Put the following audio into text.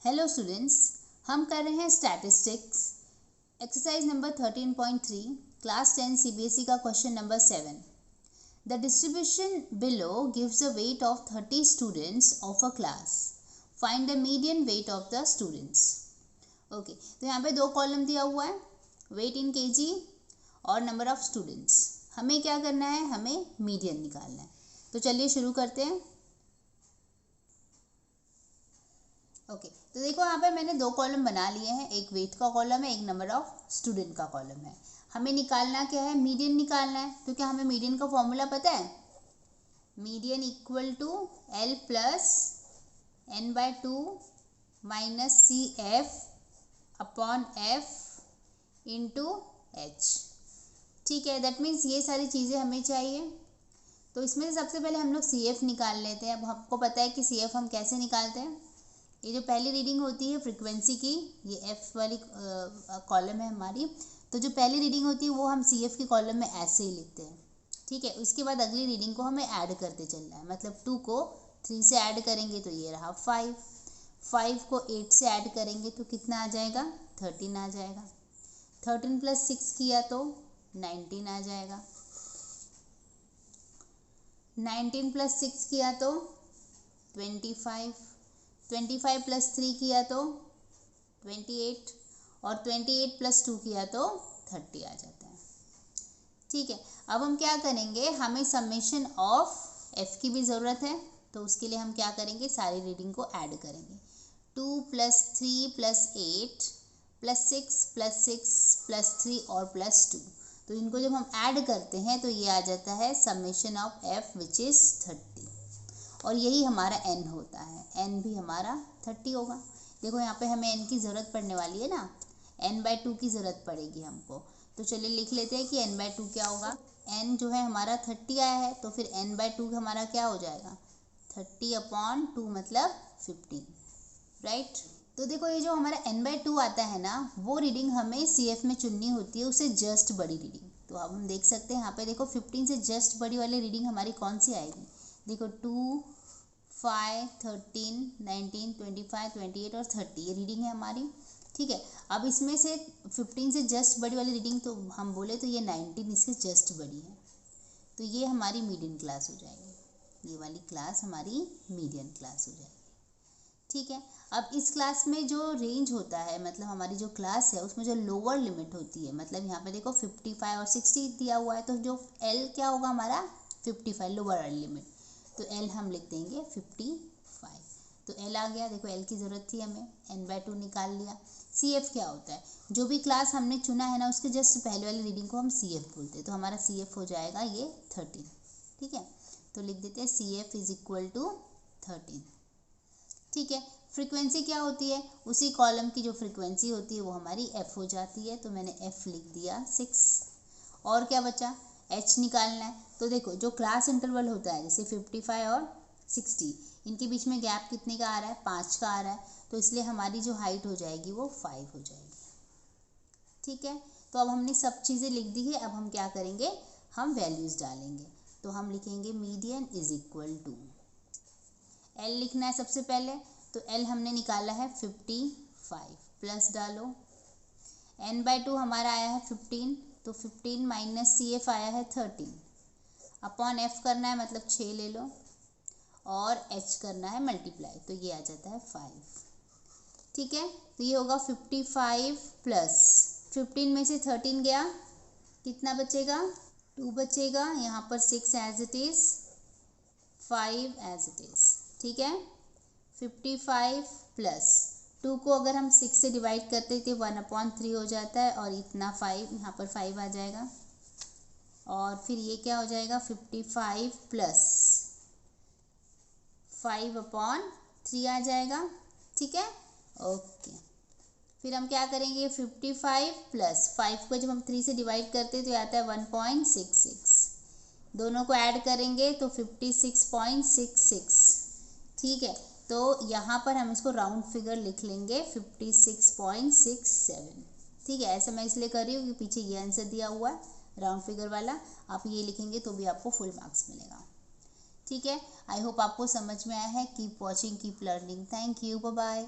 Hello students, हम कर रहे हैं statistics exercise number 13.3 class 10 CBSE का question number 7। The distribution below gives the weight of 30 students of a class. Find the median weight of the students. Okay, तो यहाँ पे दो column दिया हुआ है, वेट इन केजी और नंबर ऑफ स्टूडेंट्स। हमें क्या करना है, हमें मीडियन निकालना है। तो चलिए शुरू करते हैं। ओके, तो देखो यहाँ पे मैंने दो कॉलम बना लिए हैं, एक वेट का कॉलम है, एक नंबर ऑफ स्टूडेंट का कॉलम है। हमें निकालना क्या है, मीडियन निकालना है। तो क्या हमें मीडियन का फॉर्मूला पता है? Median equal to L plus N by two minus C F upon F into H. ठीक है, दैट मीन्स ये सारी चीज़ें हमें चाहिए। तो इसमें से सबसे पहले हम लोग सी एफ निकाल लेते हैं। अब हमको पता है कि सी एफ हम कैसे निकालते हैं। ये जो पहली रीडिंग होती है फ्रीक्वेंसी की, ये एफ वाली कॉलम है हमारी। तो जो पहली रीडिंग होती है वो हम सी एफ की कॉलम में ऐसे ही लिखते हैं। ठीक है, उसके बाद अगली रीडिंग को हमें ऐड करते चलना है। मतलब 2 को 3 से ऐड करेंगे तो ये रहा 5, 5 को 8 से ऐड करेंगे तो कितना आ जाएगा, 13 आ जाएगा। 13 प्लस 6 किया तो 19 आ जाएगा। 19 प्लस 6 किया तो 25, 25 प्लस 3 किया तो 28 और 28 प्लस 2 किया तो 30 आ जाता है। ठीक है, अब हम क्या करेंगे, हमें समेशन ऑफ एफ की भी ज़रूरत है। तो उसके लिए हम क्या करेंगे, सारी रीडिंग को ऐड करेंगे। 2 plus 3 plus 8 plus 6 plus 6 plus 3 और प्लस 2। तो इनको जब हम ऐड करते हैं तो ये आ जाता है summation of F which is 30। और यही हमारा n होता है, n भी हमारा 30 होगा। देखो यहाँ पे हमें n की ज़रूरत पड़ने वाली है ना, n/2 की ज़रूरत पड़ेगी हमको। तो चलिए लिख लेते हैं कि n/2 क्या होगा। n जो है हमारा 30 आया है, तो फिर n/2 हमारा क्या हो जाएगा, 30/2 मतलब 15, राइट। तो देखो ये जो हमारा n/2 आता है ना, वो रीडिंग हमें CF में चुननी होती है, उसे जस्ट बड़ी रीडिंग। तो अब हम देख सकते हैं यहाँ पे, देखो 15 से जस्ट बड़ी वाली रीडिंग हमारी कौन सी आएगी। देखो 2, 5, 13, 19, 25, 28 और 30 ये रीडिंग है हमारी। ठीक है, अब इसमें से 15 से जस्ट बड़ी वाली रीडिंग तो हम बोले तो ये 19 इससे जस्ट बड़ी है। तो ये हमारी मीडियन क्लास हो जाएगी, ये वाली क्लास हमारी मीडियन क्लास हो जाएगी। ठीक है, अब इस क्लास में जो रेंज होता है, मतलब हमारी जो क्लास है उसमें जो लोअर लिमिट होती है, मतलब यहाँ पे देखो 55 और 60 दिया हुआ है, तो जो L क्या होगा हमारा 55 लोअर लिमिट। तो L हम लिख देंगे 55। तो L आ गया। देखो L की ज़रूरत थी हमें, n/2 निकाल लिया। CF क्या होता है, जो भी क्लास हमने चुना है ना उसके जस्ट पहले वाली रीडिंग को हम CF बोलते हैं। तो हमारा CF हो जाएगा ये 13। ठीक है, तो लिख देते हैं CF इज इक्वल टू 13। ठीक है, फ्रीक्वेंसी क्या होती है, उसी कॉलम की जो फ्रीक्वेंसी होती है वो हमारी F हो जाती है। तो मैंने F लिख दिया 6। और क्या बचा, H निकालना है। तो देखो जो क्लास इंटरवल होता है, जैसे 55 और 60, इनके बीच में गैप कितने का आ रहा है, 5 का आ रहा है। तो इसलिए हमारी जो हाइट हो जाएगी वो 5 हो जाएगी। ठीक है, तो अब हमने सब चीज़ें लिख दी है। अब हम क्या करेंगे, हम वैल्यूज़ डालेंगे। तो हम लिखेंगे median is equal to, L लिखना है सबसे पहले। तो L हमने निकाला है 55, प्लस डालो, n/2 हमारा आया है 15, तो 15 माइनस CF आया है 13 अपॉन F करना है, मतलब 6 ले लो, और H करना है मल्टीप्लाई, तो ये आ जाता है 5। ठीक है, तो ये होगा 55 प्लस 15 में से 13 गया, कितना बचेगा, 2 बचेगा। यहाँ पर 6 as it is, 5 as it is. ठीक है, 55 प्लस 2 को अगर हम 6 से डिवाइड करते तो 1/3 हो जाता है, और इतना 5, यहाँ पर 5 आ जाएगा। और फिर ये क्या हो जाएगा, 55 प्लस 5/3 आ जाएगा। ठीक है, ओके। फिर हम क्या करेंगे, 55 प्लस 5 को जब हम 3 से डिवाइड करते तो आता है 1.66, दोनों को ऐड करेंगे तो 56.66। ठीक है, तो यहाँ पर हम इसको राउंड फिगर लिख लेंगे 56.67। ठीक है, ऐसा मैं इसलिए कर रही हूँ कि पीछे ये आंसर दिया हुआ है राउंड फिगर वाला, आप ये लिखेंगे तो भी आपको फुल मार्क्स मिलेगा। ठीक है, आई होप आपको समझ में आया है। Keep watching, keep learning. Thank you, bye bye.